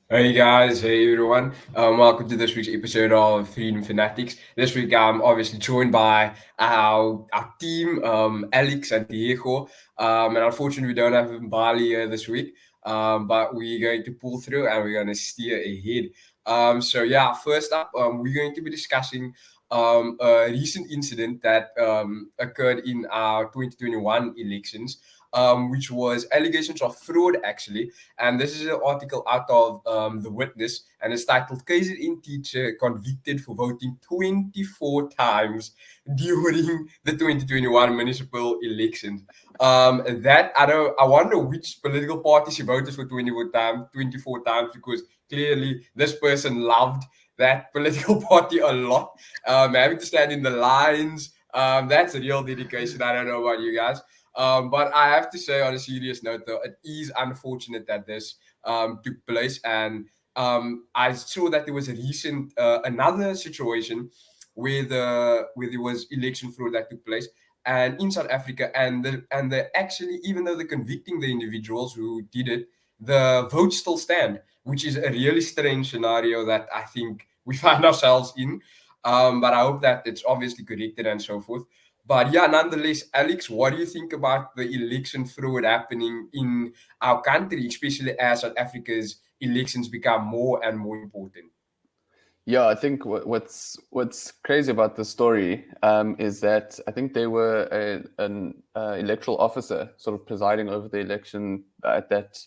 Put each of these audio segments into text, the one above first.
Hey guys, hey everyone. Welcome to this week's episode of FANatics. This week I'm obviously joined by our team, Alex and Diego. And unfortunately we don't have Bali here this week. But we're going to pull through and we're going to steer ahead. So yeah, first up, we're going to be discussing a recent incident that occurred in our 2021 elections, which was allegations of fraud actually, and this is an article out of The Witness, and it's titled KZN Teacher Convicted for Voting 24 Times During the 2021 Municipal Elections. I wonder which political party she voted for 24 times, because clearly this person loved that political party a lot. Having to stand in the lines, that's a real dedication. I don't know about you guys. But I have to say, on a serious note, though, it is unfortunate that this took place. And I saw that there was a recent another situation where there was election fraud that took place, and in South Africa, and the actually, even though they're convicting the individuals who did it, the votes still stand, which is a really strange scenario that I think we find ourselves in. But I hope that it's obviously corrected and so forth. But yeah, nonetheless, Alex, what do you think about the election fraud happening in our country, especially as South Africa's elections become more and more important? Yeah, I think what's crazy about the story is that I think they were an electoral officer sort of presiding over the election at that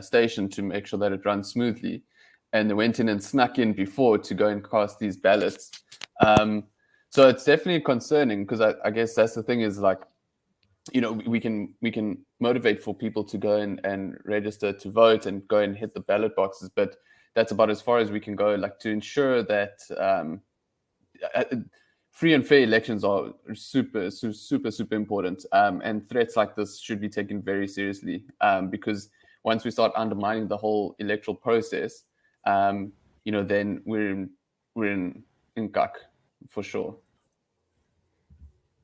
station to make sure that it runs smoothly, and they went in and snuck in before to go and cast these ballots. So it's definitely concerning, because I guess that's the thing, is like, we can motivate for people to go and register to vote and go and hit the ballot boxes, but that's about as far as we can go, like, to ensure that free and fair elections are super important, and threats like this should be taken very seriously, because once we start undermining the whole electoral process, then we're in cuck for sure.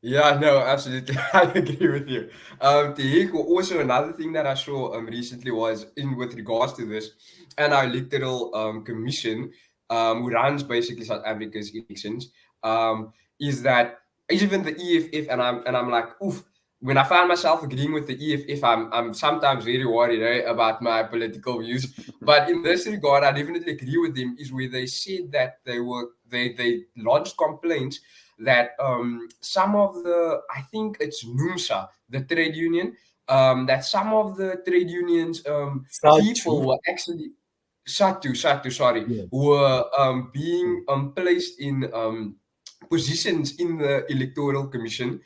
Yeah, no, absolutely. I agree with you. Teheko, also another thing that I saw recently was in with regards to this, and our electoral commission, who runs basically South Africa's elections, is that even the EFF, and I'm like, oof. When I find myself agreeing with the EFF, I'm sometimes very worried, about my political views. But in this regard, I definitely agree with them. Is where they said that they lodged complaints that some of the, I think it's NUMSA, the trade union, that some of the trade unions Satu. people were actually Satu, sorry, Yes. were being placed in positions in the electoral commission,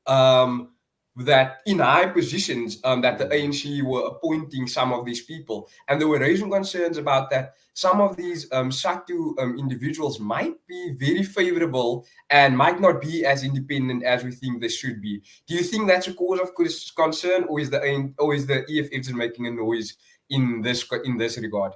um, that in high positions, that the ANC were appointing some of these people, and they were raising concerns about that. Some of these Satu individuals might be very favorable and might not be as independent as we think they should be. Do you think that's a cause of concern, or is the EFF just making a noise in this regard?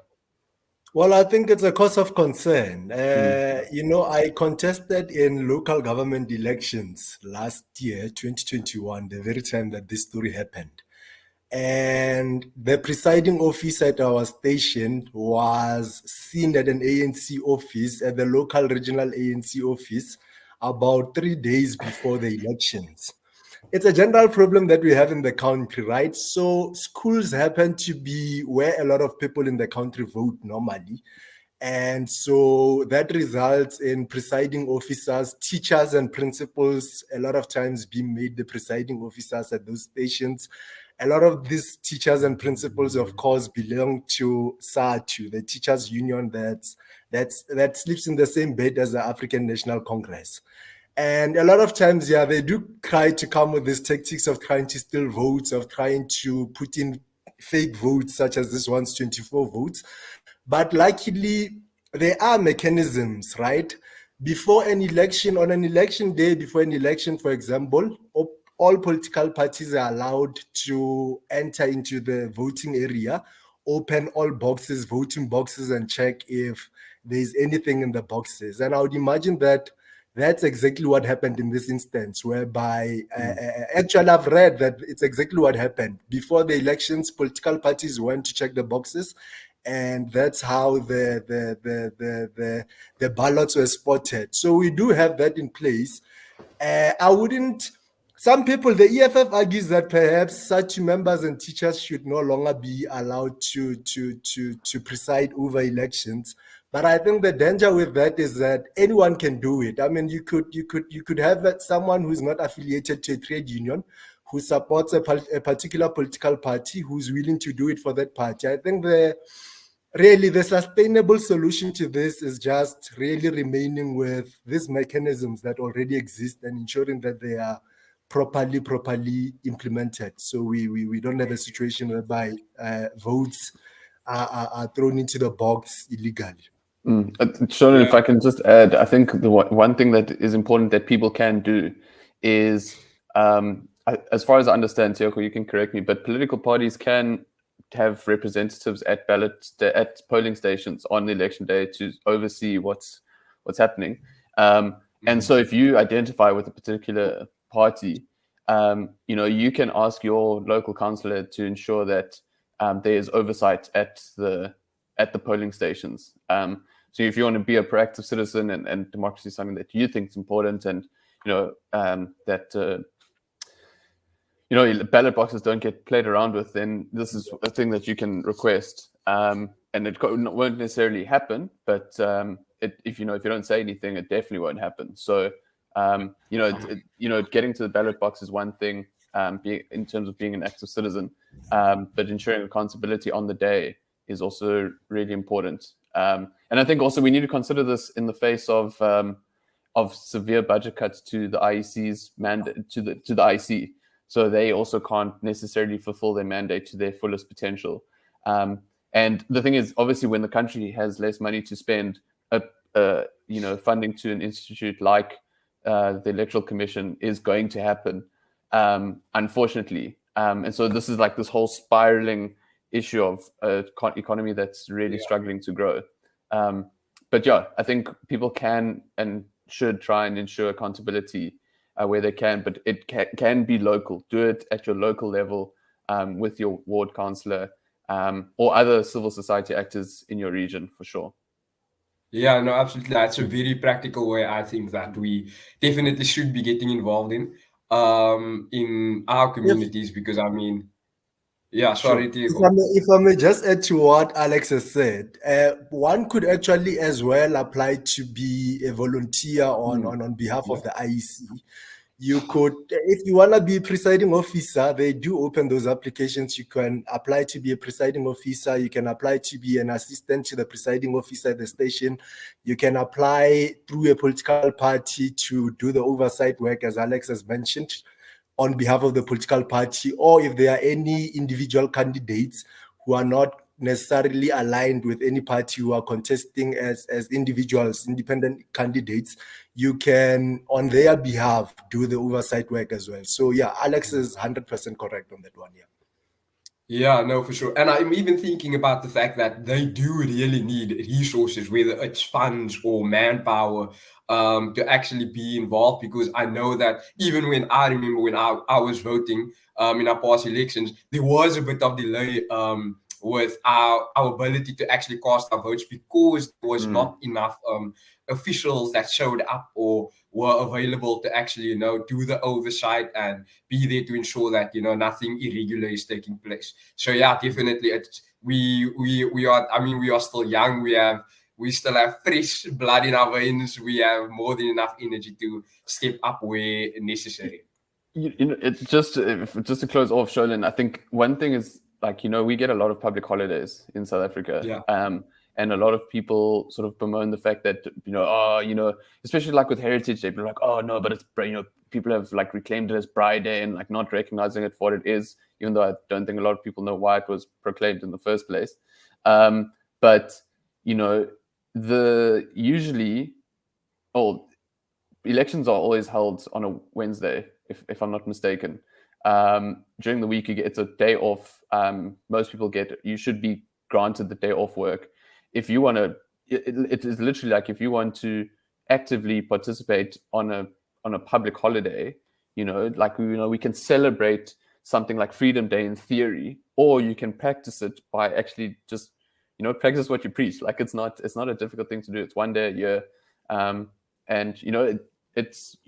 Well, I think it's a cause of concern. Mm. I contested in local government elections last year, 2021, the very time that this story happened. And the presiding officer at our station was seen at an ANC office, at the local regional ANC office, about 3 days before the elections. It's a general problem that we have in the country, right? So schools happen to be where a lot of people in the country vote normally. And so that results in presiding officers, teachers, and principals a lot of times being made the presiding officers at those stations. A lot of these teachers and principals, of course, belong to SATU, the teachers' union that sleeps in the same bed as the African National Congress. And a lot of times, yeah, they do try to come with these tactics of trying to steal votes, of trying to put in fake votes, such as this one's 24 votes. But luckily, there are mechanisms, right? Before an election, on an election day, before an election, for example, all political parties are allowed to enter into the voting area, open all boxes, voting boxes, and check if there's anything in the boxes. And I would imagine that that's exactly what happened in this instance, whereby actually I've read that it's exactly what happened. Before the elections, political parties went to check the boxes, and that's how the ballots were spotted. So we do have that in place. I wouldn't. Some people, the EFF argues that perhaps such members and teachers should no longer be allowed to preside over elections. But I think the danger with that is that anyone can do it. I mean, you could have someone who's not affiliated to a trade union, who supports a particular political party, who's willing to do it for that party. I think really the sustainable solution to this is just really remaining with these mechanisms that already exist and ensuring that they are properly implemented. So we don't have a situation whereby votes are thrown into the box illegally. Shonen, if I can just add, I think the one thing that is important that people can do is, as far as I understand, Tioko, you can correct me, but political parties can have representatives at polling stations on the election day to oversee what's happening. And so if you identify with a particular party, you can ask your local councillor to ensure that there is oversight at the polling stations. So if you want to be a proactive citizen and democracy is something that you think is important, and ballot boxes don't get played around with, then this is a thing that you can request. And it won't necessarily happen, but if you don't say anything, it definitely won't happen. So getting to the ballot box is one thing, in terms of being an active citizen, but ensuring accountability on the day is also really important. And I think also we need to consider this in the face of severe budget cuts to the IEC's mandate, to the IEC. So they also can't necessarily fulfill their mandate to their fullest potential. And the thing is, obviously, when the country has less money to spend, funding to an institute like the Electoral Commission is going to happen, unfortunately. And so this is like this whole spiraling issue of economy that's really struggling to grow. But yeah, I think people can and should try and ensure accountability where they can, but it can be local. Do it at your local level with your ward councillor or other civil society actors in your region, for sure. Yeah, no, absolutely. That's a very practical way, I think, that we definitely should be getting involved in our communities, because I mean, yeah, sorry, sure. If I may just add to what Alex has said, one could actually as well apply to be a volunteer on behalf of the IEC. You could, if you want to be a presiding officer, they do open those applications. You can apply to be a presiding officer. You can apply to be an assistant to the presiding officer at the station. You can apply through a political party to do the oversight work, as Alex has mentioned, on behalf of the political party, or if there are any individual candidates who are not necessarily aligned with any party, who are contesting as individuals, independent candidates, you can, on their behalf, do the oversight work as well. So yeah, Alex is 100% correct on that one. Yeah, no, for sure. And I'm even thinking about the fact that they do really need resources, whether it's funds or manpower, to actually be involved. Because I know that even when I remember when I was voting in our past elections, there was a bit of delay with our ability to actually cast our votes, because there was not enough officials that showed up or were available to actually, do the oversight and be there to ensure that, nothing irregular is taking place. So yeah, definitely, we are still young. We still have fresh blood in our veins. We have more than enough energy to step up where necessary. It's just to close off, Sholin, I think one thing is, like, we get a lot of public holidays in South Africa. Yeah. And a lot of people sort of bemoan the fact that, especially like with Heritage Day, people are like, oh no, but it's, people have like reclaimed it as Pride Day and like not recognizing it for what it is, even though I don't think a lot of people know why it was proclaimed in the first place. But elections are always held on a Wednesday, if I'm not mistaken. During the week, it's a day off. Most people you should be granted the day off work. If you want to, it is literally like, if you want to actively participate on a public holiday, we can celebrate something like Freedom Day in theory, or you can practice it by actually just practice what you preach. Like it's not a difficult thing to do. It's one day a year, and you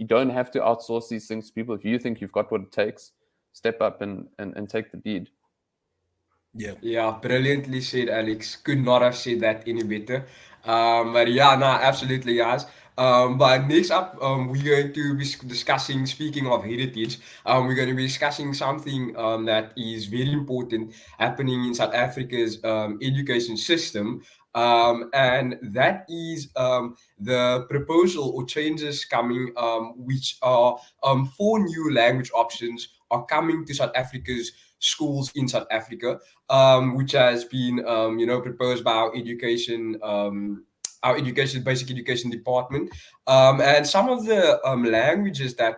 don't have to outsource these things to people. If you think you've got what it takes, step up and take the lead. Yeah, brilliantly said, Alex. Could not have said that any better. But yeah, no, absolutely, guys. But next up, we're going to be discussing, speaking of heritage, we're going to be discussing something that is very important happening in South Africa's education system. And that is the proposal or changes coming, which are 4 new language options are coming to South Africa's schools in South Africa, which has been, proposed by our basic education department. And some of the languages that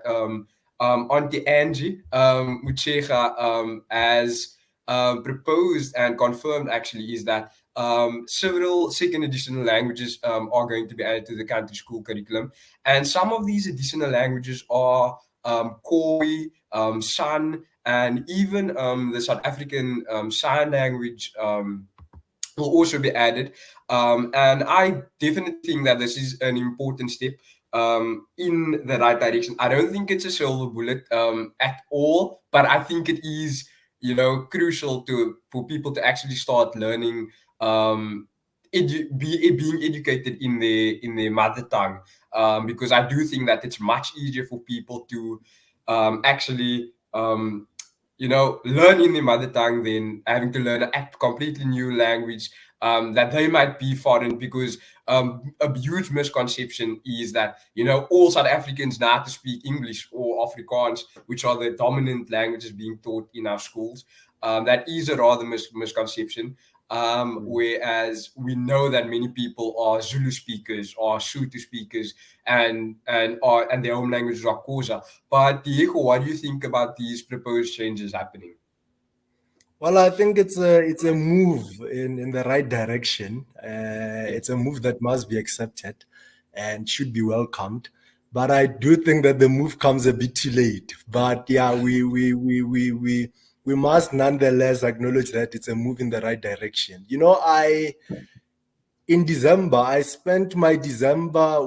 Auntie Angie Mutshega has proposed and confirmed actually is that several second additional languages are going to be added to the country school curriculum. And some of these additional languages are Khoi, San, and even the South African Sign Language will also be added. And I definitely think that this is an important step in the right direction. I don't think it's a silver bullet at all, but I think it is, crucial for people to actually start learning, being educated in their mother tongue, because I do think that it's much easier for people to actually learn in their mother tongue than having to learn a completely new language that they might be foreign, because a huge misconception is that, all South Africans know how to speak English or Afrikaans, which are the dominant languages being taught in our schools. That is a rather misconception. Whereas we know that many people are Zulu speakers or Sotho speakers, and their home languages are Xhosa. But Diego, what do you think about these proposed changes happening? Well, I think it's a move in the right direction. It's a move that must be accepted and should be welcomed. But I do think that the move comes a bit too late. But yeah, we must nonetheless acknowledge that it's a move in the right direction. In December, I spent my December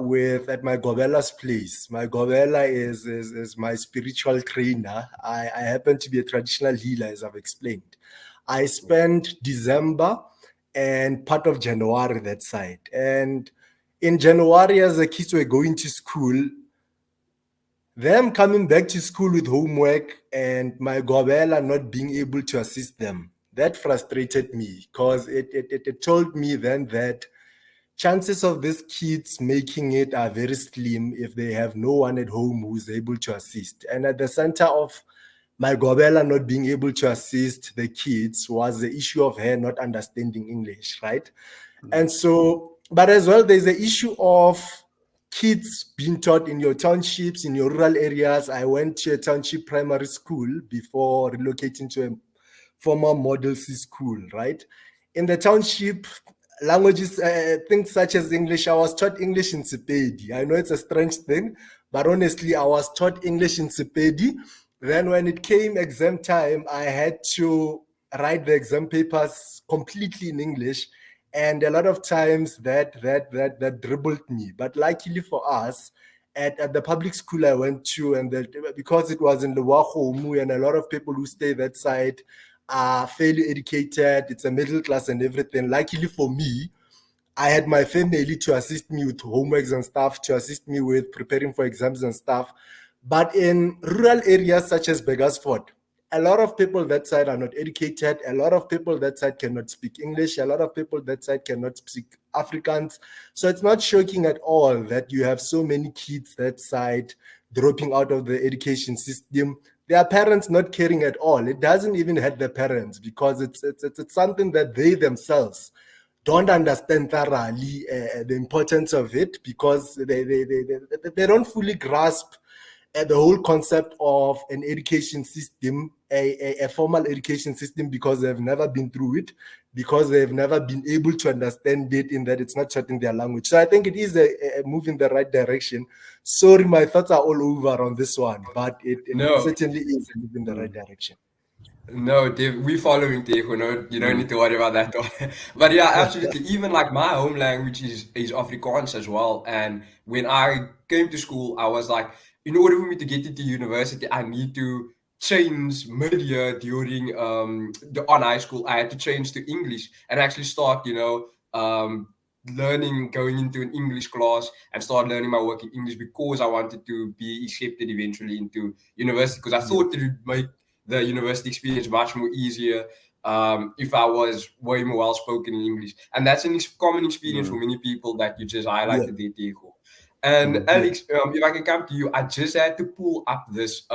at my Gobela's place. My Gobela is my spiritual trainer. I happen to be a traditional healer, as I've explained. I spent December and part of January that side. And in January, as the kids were going to school, them coming back to school with homework and my Gobela not being able to assist them, that frustrated me, because it told me then that chances of these kids making it are very slim if they have no one at home who's able to assist. And at the center of my Gobela not being able to assist the kids was the issue of her not understanding English, right? And so, but as well, there's the issue of kids being taught in your townships, in your rural areas. I went to a township primary school before relocating to a former Model C school, right? In the township, languages, things such as English, I was taught English in Sepedi. I know it's a strange thing, but honestly, I was taught English in Sepedi. Then when it came exam time, I had to write the exam papers completely in English. And a lot of times that dribbled me. But luckily for us, at the public school I went to, and because it was in the Wahomu, and a lot of people who stay that side are fairly educated, it's a middle class and everything. Luckily for me, I had my family to assist me with homeworks and stuff, to assist me with preparing for exams and stuff. But in rural areas such as Beggarsford, a lot of people that side are not educated. A lot of people that side cannot speak English. A lot of people that side cannot speak Afrikaans. So it's not shocking at all that you have so many kids that side dropping out of the education system. Their parents not caring at all. It doesn't even hurt the parents, because it's something that they themselves don't understand thoroughly the importance of it, because they don't fully grasp the whole concept of an education system, a formal education system, because they've never been through it, because they've never been able to understand it, in that it's not taught in their language. So I think it is a move in the right direction. Sorry, my thoughts are all over on this one, but it certainly is a move in the right direction. No, we following Tego. No, you don't Mm. need to worry about that one. But yeah, absolutely. Even like my home language is Afrikaans as well. And when I came to school, I was like, in order for me to get into university, I need to change mid-year during the on high school. I had to change to English and actually start, learning, going into an English class and start learning my working English because I wanted to be accepted eventually into university because I thought it would make the university experience much more easier if I was way more well spoken in English. And that's a common experience for Mm. many people that you just Yeah. highlighted there, Diego. And Mm. Yeah. Alex, if I can come to you, I just had to pull up this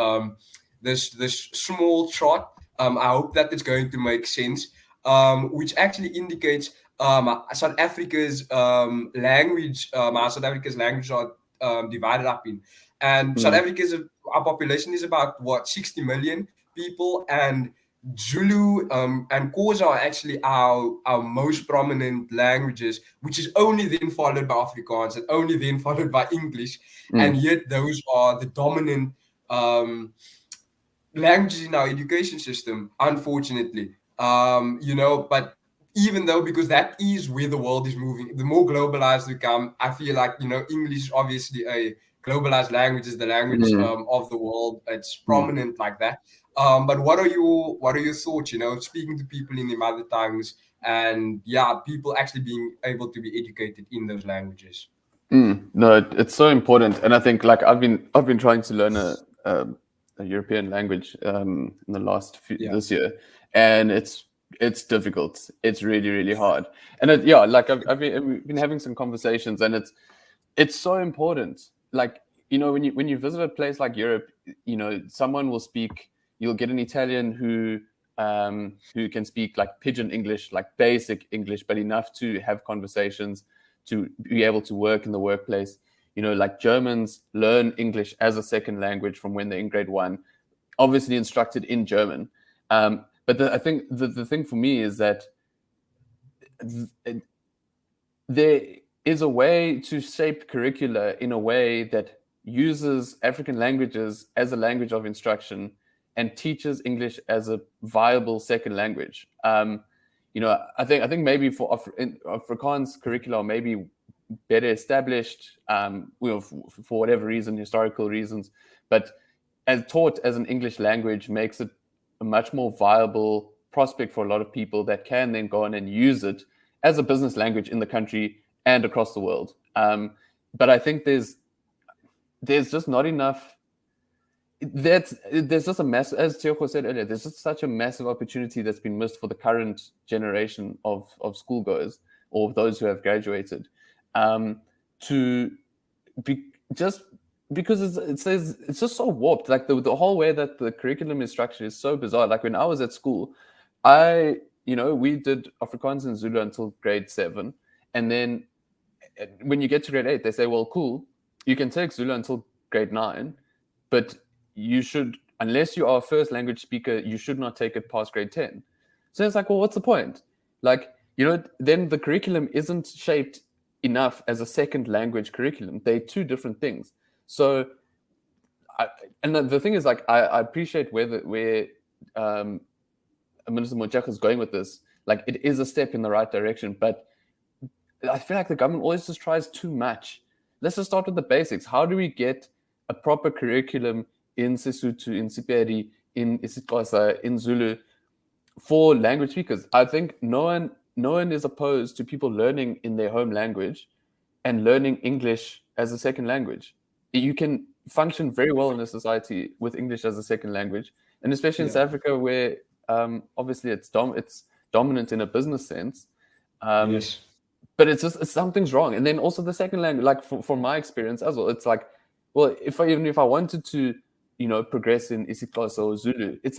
small chart. I hope that it's going to make sense, which actually indicates South Africa's language, how South Africa's languages are divided up in. And South Mm. Africa's our population is about what 60 million people, and Zulu and Xhosa are actually our most prominent languages, which is only then followed by Afrikaans and only then followed by English, and Mm. yet those are the dominant languages in our education system, unfortunately. But even though, because that is where the world is moving, the more globalized we come, I feel like, English is obviously a globalized language, is the language Mm. of the world. It's Mm. prominent like that. But what are your thoughts, speaking to people in their mother tongues and yeah, people actually being able to be educated in those languages? No, it's so important, and I think like I've been trying to learn a European language in the last Yeah. this year, and it's difficult. It's really really hard, and yeah, like I've been having some conversations, and it's so important. Like when you visit a place like Europe, someone will speak. You'll get an Italian who can speak like pidgin English, like basic English, but enough to have conversations, to be able to work in the workplace. Like Germans learn English as a second language from when they're in grade 1, obviously instructed in German. But I think the thing for me is that there is a way to shape curricula in a way that uses African languages as a language of instruction and teaches English as a viable second language. I think maybe for Afrikaans curricula maybe better established, for whatever reason, historical reasons, but as taught as an English language makes it a much more viable prospect for a lot of people that can then go on and use it as a business language in the country and across the world. But I think there's just not enough. There's just a massive, as Tioko said earlier, there's just such a massive opportunity that's been missed for the current generation of schoolgoers or those who have graduated, to be just because it's just so warped. Like the whole way that the curriculum is structured is so bizarre. Like when I was at school, we did Afrikaans and Zulu until grade 7, and then when you get to grade 8, they say, well, cool, you can take Zulu until grade 9, but you should, unless you are a first language speaker, you should not take it past grade 10. So it's like, well, what's the point? Like, then the curriculum isn't shaped enough as a second language curriculum. They're two different things. So, and the thing is, like, I appreciate where Minister Mojaka is going with this. Like, it is a step in the right direction, but I feel like the government always just tries too much. Let's just start with the basics. How do we get a proper curriculum in Sesotho, in Sepedi, in isiXhosa, in Zulu for language speakers? I think no one is opposed to people learning in their home language and learning English as a second language. You can function very well in a society with English as a second language, and especially in South Africa, where obviously it's dominant in a business sense. Yes. But it's something's wrong. And then also the second language, like from my experience as well, it's like, well, even if I wanted to, progress in isiXhosa or Zulu, it's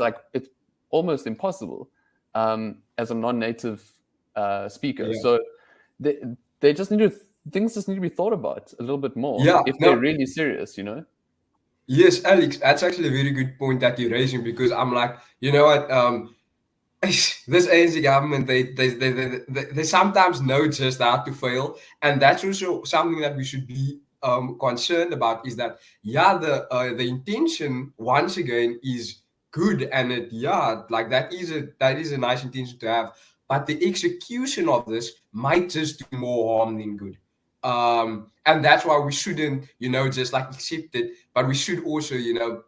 almost impossible as a non-native speaker. Yeah. So they just things just need to be thought about a little bit more Yeah. if they're No. really serious, Yes, Alex, that's actually a very good point that you're raising, because I'm like, you know what, this ANC government, they sometimes know just how to fail, and that's also something that we should be concerned about. Is that the intention once again is good, and like that is a nice intention to have, but the execution of this might just do more harm than good. And that's why we shouldn't, just like accept it, but we should also,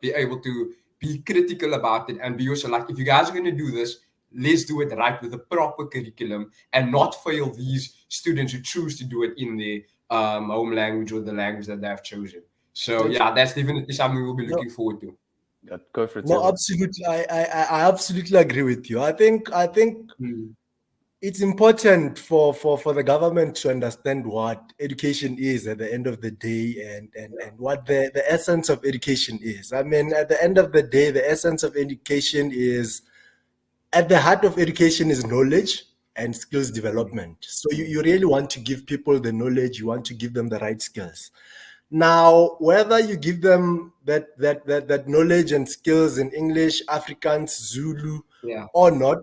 be able to be critical about it, and be also like, if you guys are going to do this, let's do it right with a proper curriculum, and not fail these students who choose to do it in their home language or the language that they have chosen. So that's definitely something we'll be looking forward to. Yeah, go for it. No, absolutely. I absolutely agree with you. I think it's important for the government to understand what education is at the end of the day, and what the essence of education is. I mean, at the end of the day, the essence of education is, at the heart of education is knowledge and skills development. So you really want to give people the knowledge, you want to give them the right skills. Now, whether you give them that knowledge and skills in English, Afrikaans, Zulu, or not,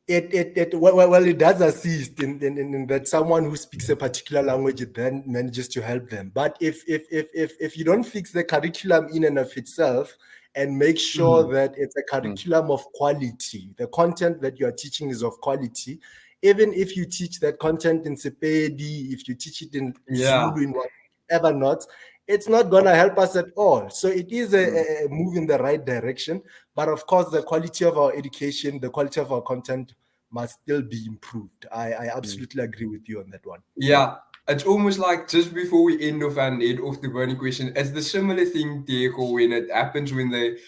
it does assist in that someone who speaks a particular language then manages to help them. But if you don't fix the curriculum in and of itself, and make sure that it's a curriculum of quality, the content that you are teaching is of quality, even if you teach that content in Sepedi, if you teach it in Zulu, in whatever not, it's not going to help us at all. So it is a move in the right direction. But of course, the quality of our education, the quality of our content must still be improved. I absolutely agree with you on that one. Yeah, it's almost like, just before we end off and head off the burning question, it's the similar thing, Diego, when it happens when they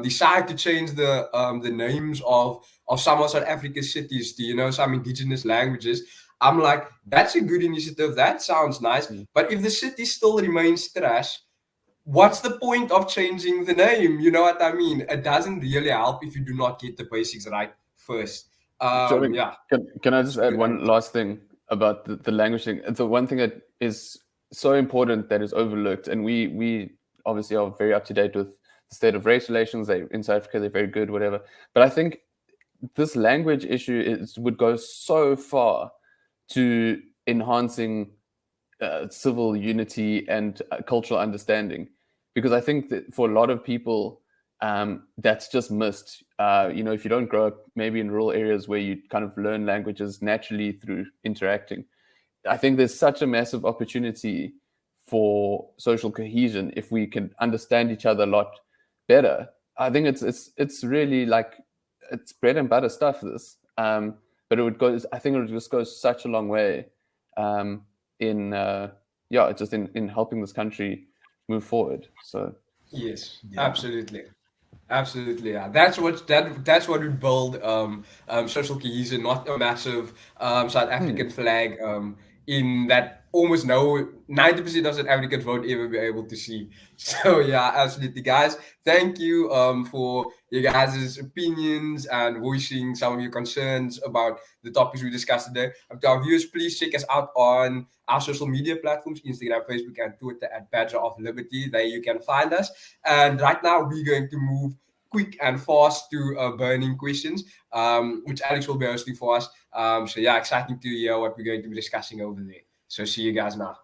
decide to change the names of some of South Africa's cities to, some indigenous languages. I'm like, that's a good initiative. That sounds nice. But if the city still remains trash, what's the point of changing the name? You know what I mean? It doesn't really help if you do not get the basics right first. Can I just add one last thing about the language thing? The one thing that is so important that is overlooked, and we obviously are very up to date with the state of race relations. In South Africa, they're very good, whatever. But I think this language issue would go so far to enhancing civil unity and cultural understanding, because I think that for a lot of people, that's just missed. If you don't grow up maybe in rural areas where you kind of learn languages naturally through interacting, I think there's such a massive opportunity for social cohesion if we can understand each other a lot better. I think it's really like, it's bread and butter stuff, this. But I think it would just go such a long way in helping this country move forward. So yes, absolutely, yeah. That's what we build social cohesion, not a massive South African flag in that almost 90% of South Africans won't ever be able to see. So yeah, absolutely, guys. Thank you for your guys' opinions and voicing some of your concerns about the topics we discussed today. To our viewers, please check us out on our social media platforms, Instagram, Facebook, and Twitter at Badger of Liberty. There you can find us. And right now, we're going to move quick and fast to burning questions, which Alex will be hosting for us. So yeah, exciting to hear what we're going to be discussing over there. So see you guys now.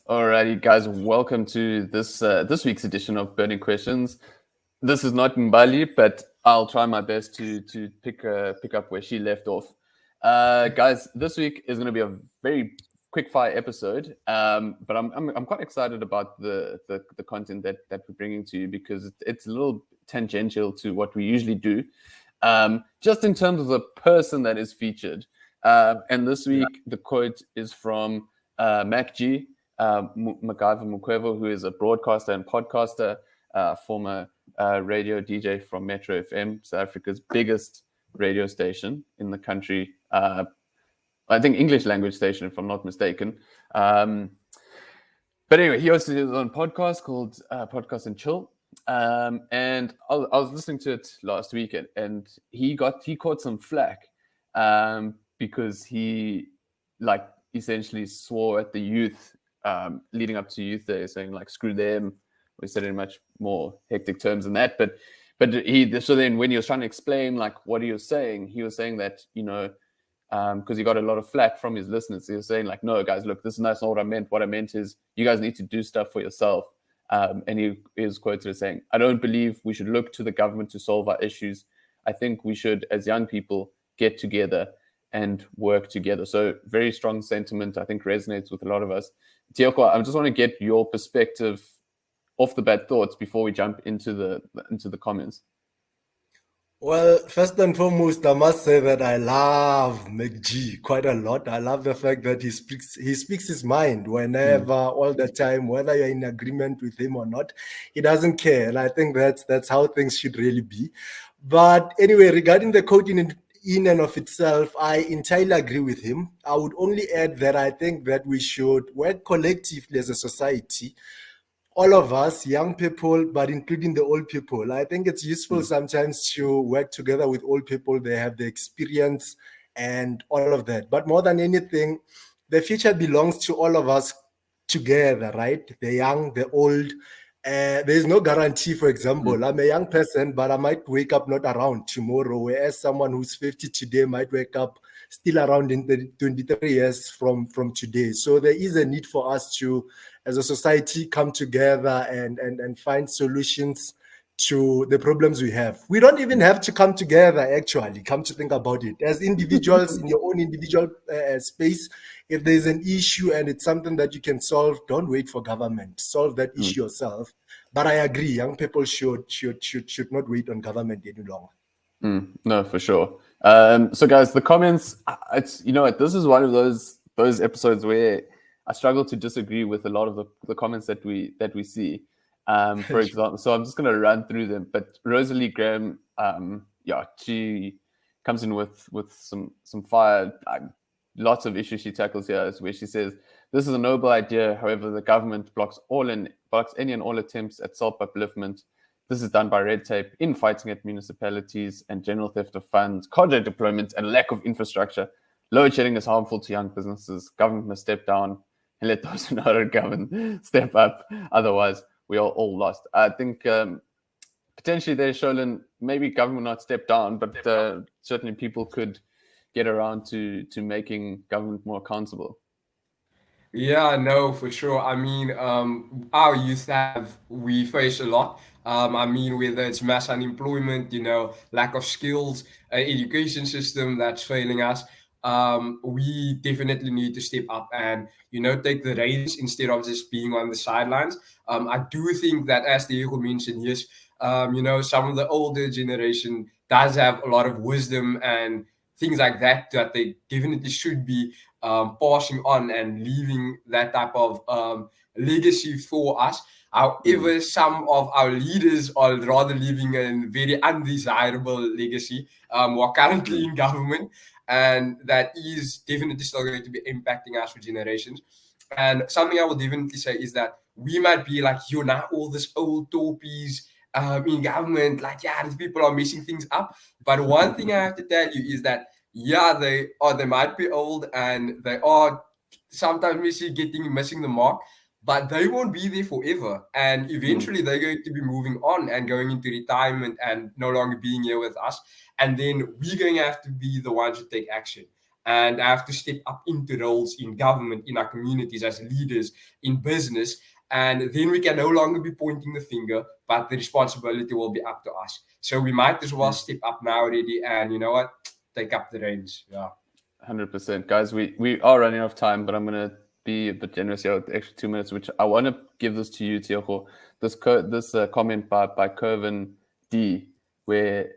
Alrighty, guys, welcome to this week's edition of Burning Questions. This is not Mbali, but I'll try my best to pick up where she left off. Guys, this week is going to be a very quick fire episode, but I'm quite excited about the content that we're bringing to you, because it's a little tangential to what we usually do, just in terms of the person that is featured. And this week, the quote is from MacG, MacGyver Mukwevo, who is a broadcaster and podcaster, former radio DJ from Metro FM, South Africa's biggest radio station in the country, I think English language station, if I'm not mistaken. But anyway, he hosted his own podcast called Podcast and Chill. And I was listening to it last week, and he caught some flack because he essentially swore at the youth leading up to Youth Day, saying like screw them. We said it in much more hectic terms than that, but so then when he was trying to explain like what he was saying that, you know, because he got a lot of flack from his listeners. He was saying like, no guys, look, that's not what I meant. What I meant is you guys need to do stuff for yourself. And he is quoted as saying, I don't believe we should look to the government to solve our issues. I think we should, as young people, get together and work together. So very strong sentiment, I think resonates with a lot of us. Tioko, I just want to get your perspective, off the bat thoughts before we jump into the comments. Well, first and foremost, I must say that I love MacG quite a lot. I love the fact that he speaks his mind whenever, all the time, whether you're in agreement with him or not. He doesn't care, and I think that's how things should really be. But anyway, regarding the code in and of itself, I entirely agree with him. I would only add that I think that we should work collectively as a society, all of us, young people, but including the old people. I think it's useful sometimes to work together with old people. They have the experience and all of that. But more than anything, the future belongs to all of us together, right? The young, the old. There's no guarantee, for example, I'm a young person, but I might wake up not around tomorrow, whereas someone who's 50 today might wake up still around in the 23 years from today. So there is a need for us to, as a society, come together and find solutions to the problems we have. We don't even have to come together, actually, come to think about it. As individuals in your own individual space, if there's an issue and it's something that you can solve, don't wait for government. Solve that issue yourself. But I agree, young people should not wait on government any longer. No, for sure. So guys, the comments, it's, you know what, this is one of those episodes where I struggle to disagree with a lot of the comments that we see. For example, so I'm just going to run through them. But Rosalie Graham, she comes in with some fire. Lots of issues she tackles here, where she says, this is a noble idea. However, the government blocks any and all attempts at self-upliftment. This is done by red tape, infighting at municipalities, and general theft of funds, cadre deployment, and lack of infrastructure. Load shedding is harmful to young businesses. Government must step down and let those who know how to govern step up. Otherwise, we are all lost. I think potentially there, Sholin, maybe government not step down, but certainly people could get around to making government more accountable. Yeah, no, for sure. I mean, our youth we face a lot. I mean, whether it's mass unemployment, you know, lack of skills, education system that's failing us. We definitely need to step up and, you know, take the reins instead of just being on the sidelines. I do think that, as Diego mentioned, yes, you know, some of the older generation does have a lot of wisdom and things like that they definitely should be passing on and leaving that type of legacy for us. However, some of our leaders are rather leaving a very undesirable legacy who are currently in government, and that is definitely still going to be impacting us for generations. And something I will definitely say is that we might be like, you know, all this old topies in government, like, yeah, these people are messing things up. But one thing I have to tell you is that, yeah, they might be old and they are sometimes missing the mark, but they won't be there forever. And eventually they're going to be moving on and going into retirement and no longer being here with us. And then we're going to have to be the ones who take action and have to step up into roles in government, in our communities, as leaders, in business. And then we can no longer be pointing the finger, but the responsibility will be up to us. So we might as well step up now already and, you know what, take up the reins. Yeah, 100%. Guys, we are running out of time, but I'm going to be a bit generous here with the extra 2 minutes, which I want to give this to you, Tioko. This comment by Kervin D, where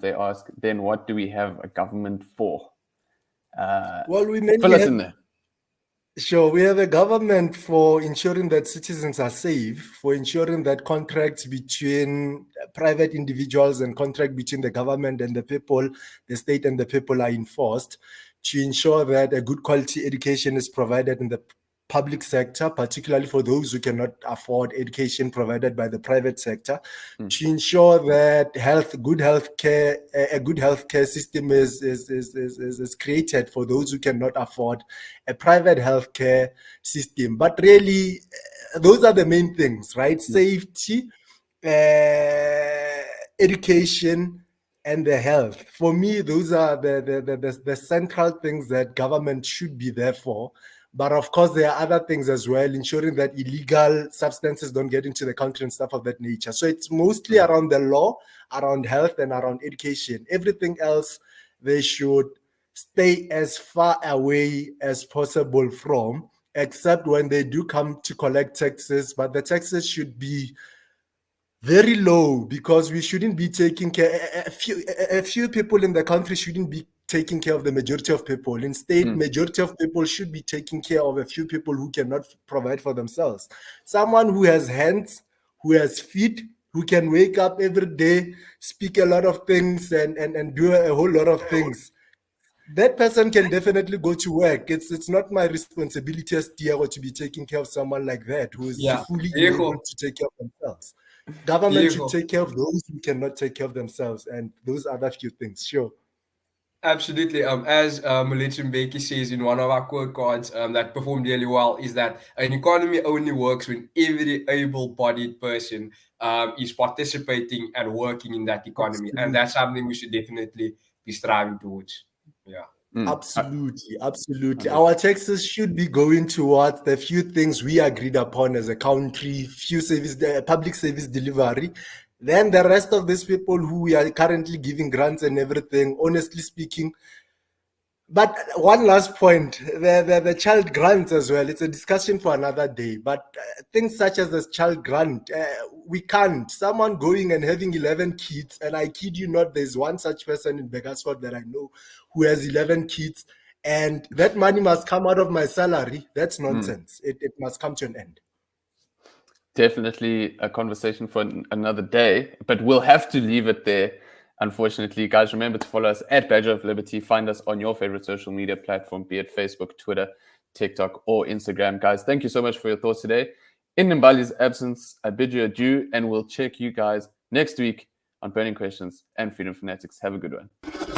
they ask, then what do we have a government for? Well, we mainly fill us in there. Sure, we have a government for ensuring that citizens are safe, for ensuring that contracts between private individuals and contract between the government and the people, the state and the people, are enforced, to ensure that a good quality education is provided in the public sector, particularly for those who cannot afford education provided by the private sector, to ensure that a good healthcare system is created for those who cannot afford a private healthcare system. But really, those are the main things, right? Safety, education, and the health. For me, those are the central things that government should be there for. But of course, there are other things as well, ensuring that illegal substances don't get into the country and stuff of that nature. So it's mostly around the law, around health, and around education. Everything else, they should stay as far away as possible from, except when they do come to collect taxes. But the taxes should be very low, because we shouldn't be taking care, a few people in the country shouldn't be taking care of the majority of people. Instead, majority of people should be taking care of a few people who cannot provide for themselves. Someone who has hands, who has feet, who can wake up every day, speak a lot of things, and do a whole lot of things. That person can definitely go to work. It's not my responsibility as Tiago to be taking care of someone like that who is fully able to take care of themselves. Government should take care of those who cannot take care of themselves, and those other few things. Sure. Absolutely. As Mbeki says in one of our quote cards that performed really well, is that an economy only works when every able-bodied person is participating and working in that economy. Absolutely. And that's something we should definitely be striving towards. Yeah. Absolutely. Our taxes should be going towards the few things we agreed upon as a country, public service delivery. Then the rest of these people who we are currently giving grants and everything, honestly speaking. But one last point, the child grants as well. It's a discussion for another day. But things such as this child grant, we can't. Someone going and having 11 kids, and I kid you not, there's one such person in Begasford that I know who has 11 kids, and that money must come out of my salary. That's nonsense. It must come to an end. Definitely a conversation for another day, but we'll have to leave it there. Unfortunately, guys, remember to follow us at Badger of Liberty. Find us on your favorite social media platform, be it Facebook, Twitter, TikTok, or Instagram. Guys, thank you so much for your thoughts today. In Mbali's absence, I bid you adieu, and we'll check you guys next week on Burning Questions and Freedom Fanatics. Have a good one.